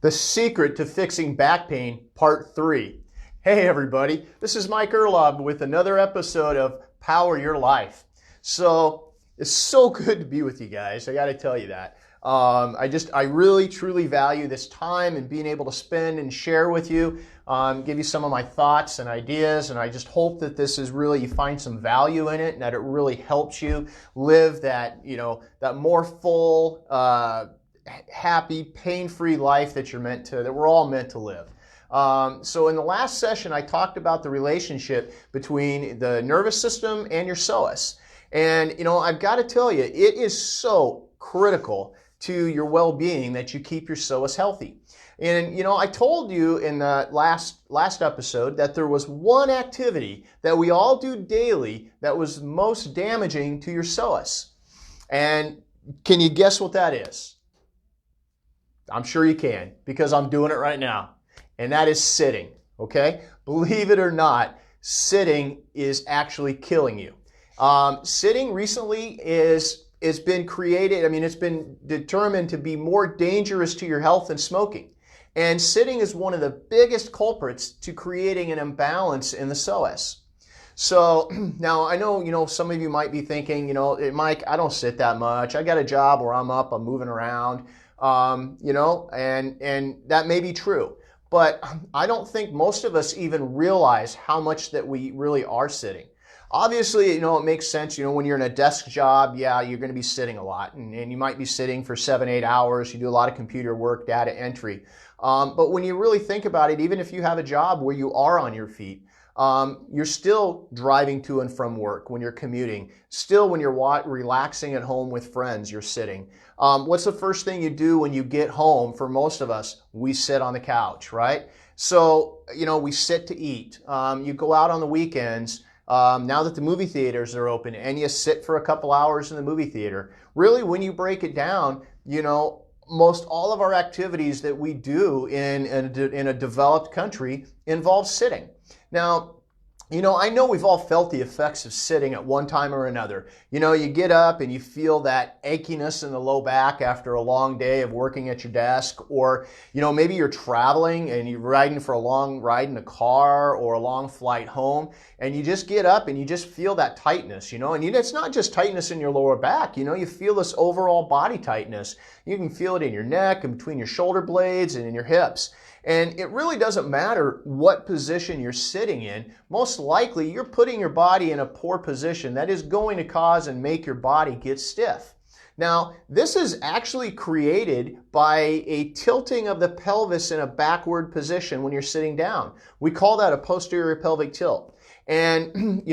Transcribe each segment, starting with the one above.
The Secret to Fixing Back Pain, Part 3. Hey everybody, this is Mike Erlob with another episode of Power Your Life. So, it's so good to be with you guys, I gotta tell you that. I really truly value this time and being able to spend and share with you, give you some of my thoughts and ideas, and I just hope that this is really, you find some value in it and that it really helps you live that, that more full, happy, pain-free life that we're all meant to live. So in the last session, I talked about the relationship between the nervous system and your psoas. And, I've got to tell you, it is so critical to your well-being that you keep your psoas healthy. And, I told you in the last episode that there was one activity that we all do daily that was most damaging to your psoas. And can you guess what that is? I'm sure you can, because I'm doing it right now. And that is sitting, okay? Believe it or not, sitting is actually killing you. Sitting recently is been created, it's been determined to be more dangerous to your health than smoking. And sitting is one of the biggest culprits to creating an imbalance in the psoas. So now I know, some of you might be thinking, Mike, I don't sit that much. I got a job where I'm up, I'm moving around. And that may be true, but I don't think most of us even realize how much that we really are sitting. Obviously, it makes sense, when you're in a desk job, yeah, you're going to be sitting a lot, and you might be sitting for 7-8 hours. You do a lot of computer work, data entry. But when you really think about it, even if you have a job where you are on your feet, you're still driving to and from work when you're commuting. Still, when you're relaxing at home with friends, you're sitting. What's the first thing you do when you get home? For most of us, we sit on the couch, right? So, we sit to eat. You go out on the weekends, now that the movie theaters are open, and you sit for a couple hours in the movie theater. Really, when you break it down, most all of our activities that we do in a developed country involve sitting. Now, I know we've all felt the effects of sitting at one time or another. You get up and you feel that achiness in the low back after a long day of working at your desk, or, maybe you're traveling and you're riding for a long ride in a car or a long flight home, and you just get up and you just feel that tightness, and it's not just tightness in your lower back, you feel this overall body tightness. You can feel it in your neck and between your shoulder blades and in your hips. And it really doesn't matter what position you're sitting in. Most likely, you're putting your body in a poor position that is going to cause and make your body get stiff. Now, this is actually created by a tilting of the pelvis in a backward position when you're sitting down. We call that a posterior pelvic tilt. And,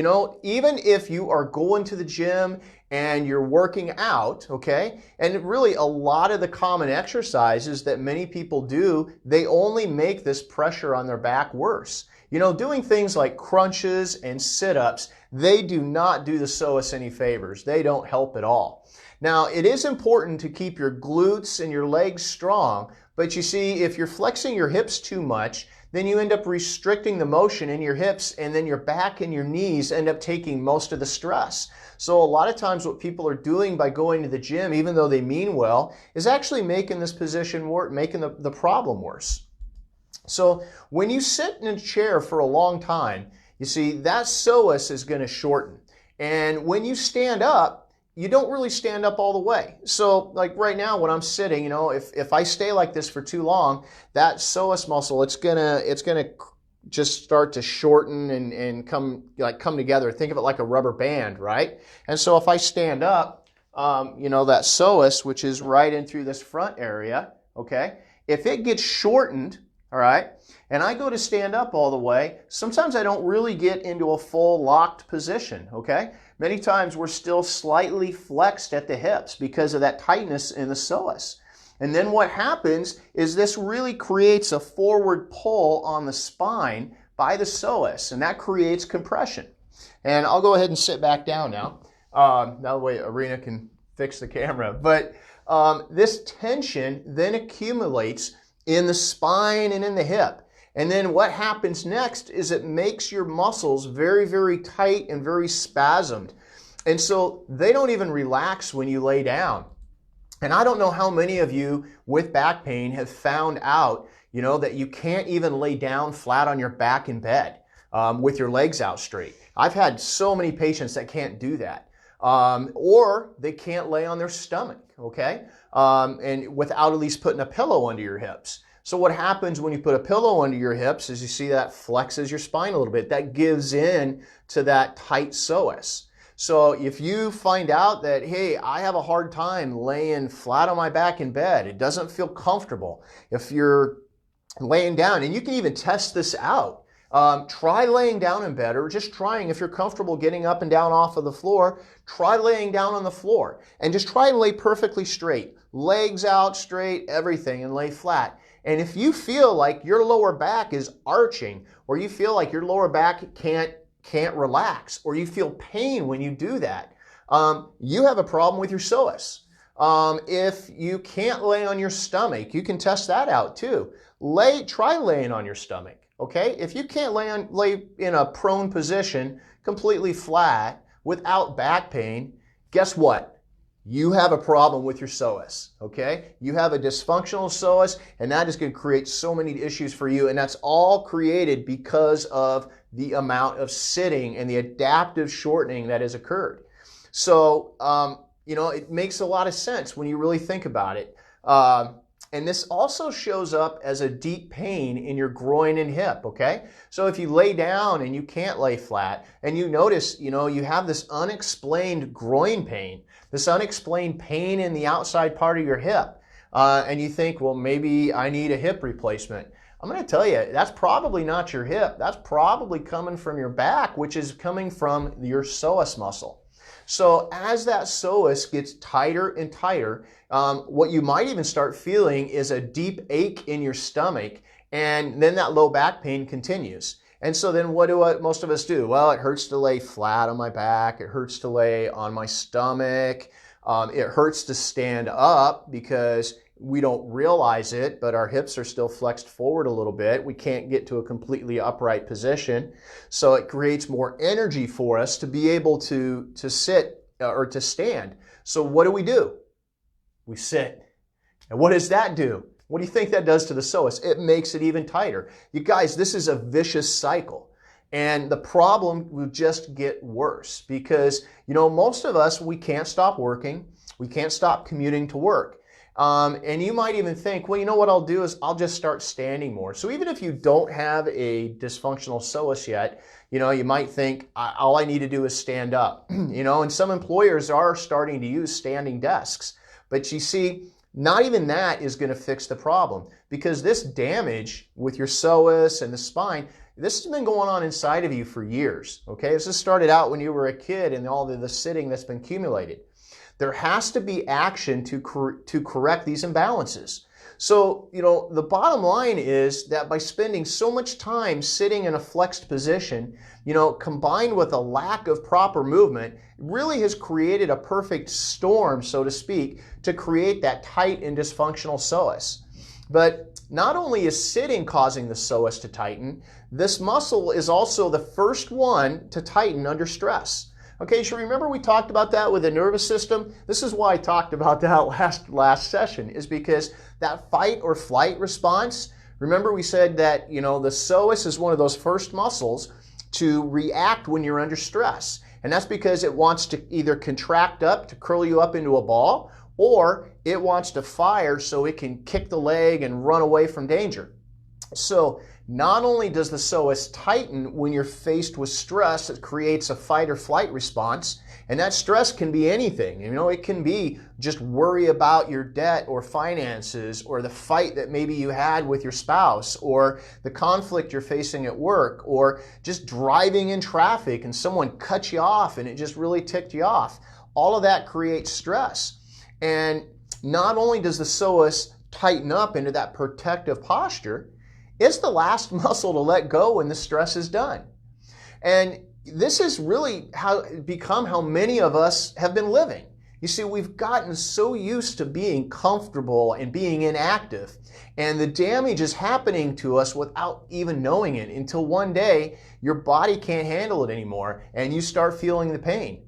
even if you are going to the gym and you're working out, okay, and really a lot of the common exercises that many people do, they only make this pressure on their back worse. Doing things like crunches and sit-ups, they do not do the psoas any favors. They don't help at all. Now, it is important to keep your glutes and your legs strong, but you see, if you're flexing your hips too much, then you end up restricting the motion in your hips, and then your back and your knees end up taking most of the stress. So a lot of times what people are doing by going to the gym, even though they mean well, is actually making this position worse, making the problem worse. So when you sit in a chair for a long time, you see, that psoas is going to shorten. And when you stand up, you don't really stand up all the way. So like right now when I'm sitting, if I stay like this for too long, that psoas muscle, it's gonna just start to shorten and come together. Think of it like a rubber band, right? And so if I stand up, that psoas, which is right in through this front area, okay, if it gets shortened, all right, and I go to stand up all the way, sometimes I don't really get into a full locked position, okay? Many times we're still slightly flexed at the hips because of that tightness in the psoas. And then what happens is this really creates a forward pull on the spine by the psoas, and that creates compression. And I'll go ahead and sit back down now. That way Arena can fix the camera. But this tension then accumulates in the spine and in the hip. And then what happens next is it makes your muscles very, very tight and very spasmed. And so they don't even relax when you lay down. And I don't know how many of you with back pain have found out, that you can't even lay down flat on your back in bed with your legs out straight. I've had so many patients that can't do that. Or they can't lay on their stomach, okay? And without at least putting a pillow under your hips. So what happens when you put a pillow under your hips is you see that flexes your spine a little bit. That gives in to that tight psoas. So if you find out that, hey, I have a hard time laying flat on my back in bed, it doesn't feel comfortable. If you're laying down, and you can even test this out, try laying down in bed, or just trying, if you're comfortable getting up and down off of the floor, try laying down on the floor and just try and lay perfectly straight, legs out straight, everything, and lay flat. And if you feel like your lower back is arching, or you feel like your lower back can't relax, or you feel pain when you do that, you have a problem with your psoas. If you can't lay on your stomach, you can test that out too. Try laying on your stomach, okay? If you can't lay in a prone position, completely flat, without back pain, guess what? You have a problem with your psoas, okay? You have a dysfunctional psoas, and that is going to create so many issues for you, and that's all created because of the amount of sitting and the adaptive shortening that has occurred. So, it makes a lot of sense when you really think about it. And this also shows up as a deep pain in your groin and hip, okay? So if you lay down and you can't lay flat, and you notice, you have this unexplained groin pain, this unexplained pain in the outside part of your hip, and you think, well, maybe I need a hip replacement. I'm going to tell you, that's probably not your hip. That's probably coming from your back, which is coming from your psoas muscle. So as that psoas gets tighter and tighter, what you might even start feeling is a deep ache in your stomach, and then that low back pain continues. And so then what do most of us do? Well, it hurts to lay flat on my back. It hurts to lay on my stomach. It hurts to stand up because we don't realize it, but our hips are still flexed forward a little bit. We can't get to a completely upright position. So it creates more energy for us to be able to sit or to stand. So what do? We sit. And what does that do? What do you think that does to the psoas? It makes it even tighter. You guys, this is a vicious cycle. And the problem will just get worse because, most of us, we can't stop working. We can't stop commuting to work. And you might even think, well, what I'll do is I'll just start standing more. So even if you don't have a dysfunctional psoas yet, you might think all I need to do is stand up. And some employers are starting to use standing desks. But you see, not even that is going to fix the problem because this damage with your psoas and the spine, this has been going on inside of you for years. Okay, this has started out when you were a kid and all the sitting that's been accumulated. There has to be action to correct these imbalances. So, the bottom line is that by spending so much time sitting in a flexed position, combined with a lack of proper movement, really has created a perfect storm, so to speak, to create that tight and dysfunctional psoas. But not only is sitting causing the psoas to tighten, this muscle is also the first one to tighten under stress. Okay, so remember we talked about that with the nervous system? This is why I talked about that last session, is because that fight or flight response, remember we said that, the psoas is one of those first muscles to react when you're under stress. And that's because it wants to either contract up to curl you up into a ball, or it wants to fire so it can kick the leg and run away from danger. So not only does the psoas tighten when you're faced with stress, it creates a fight or flight response. And that stress can be anything. It can be just worry about your debt or finances, or the fight that maybe you had with your spouse, or the conflict you're facing at work, or just driving in traffic and someone cut you off and it just really ticked you off. All of that creates stress. And not only does the psoas tighten up into that protective posture, it's the last muscle to let go when the stress is done. And this is really become how many of us have been living. You see, we've gotten so used to being comfortable and being inactive, and the damage is happening to us without even knowing it until one day your body can't handle it anymore and you start feeling the pain.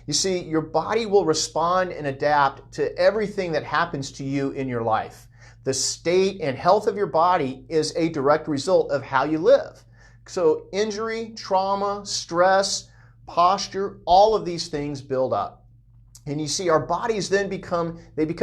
You see, your body will respond and adapt to everything that happens to you in your life. The state and health of your body is a direct result of how you live. So injury, trauma, stress, posture, all of these things build up. And you see, our bodies then become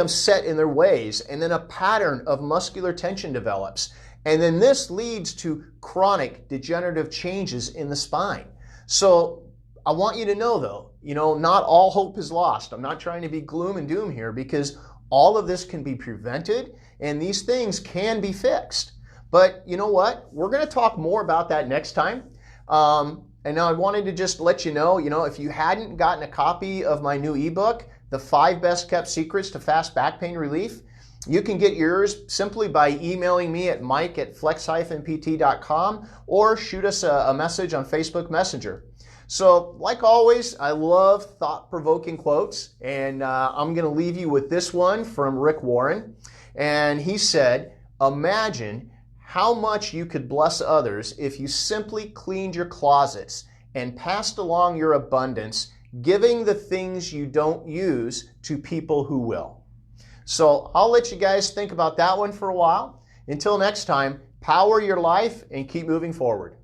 set in their ways, and then a pattern of muscular tension develops. And then this leads to chronic degenerative changes in the spine. So I want you to know though, not all hope is lost. I'm not trying to be gloom and doom here, because all of this can be prevented and these things can be fixed. But you know what? We're going to talk more about that next time. And now I wanted to just let you know, if you hadn't gotten a copy of my new ebook, The 5 Best Kept Secrets to Fast Back Pain Relief, you can get yours simply by emailing me at mike@flex-pt.com or shoot us a message on Facebook Messenger. So, like always, I love thought-provoking quotes, and I'm going to leave you with this one from Rick Warren. And he said, "Imagine how much you could bless others if you simply cleaned your closets and passed along your abundance, giving the things you don't use to people who will." So I'll let you guys think about that one for a while. Until next time, power your life and keep moving forward.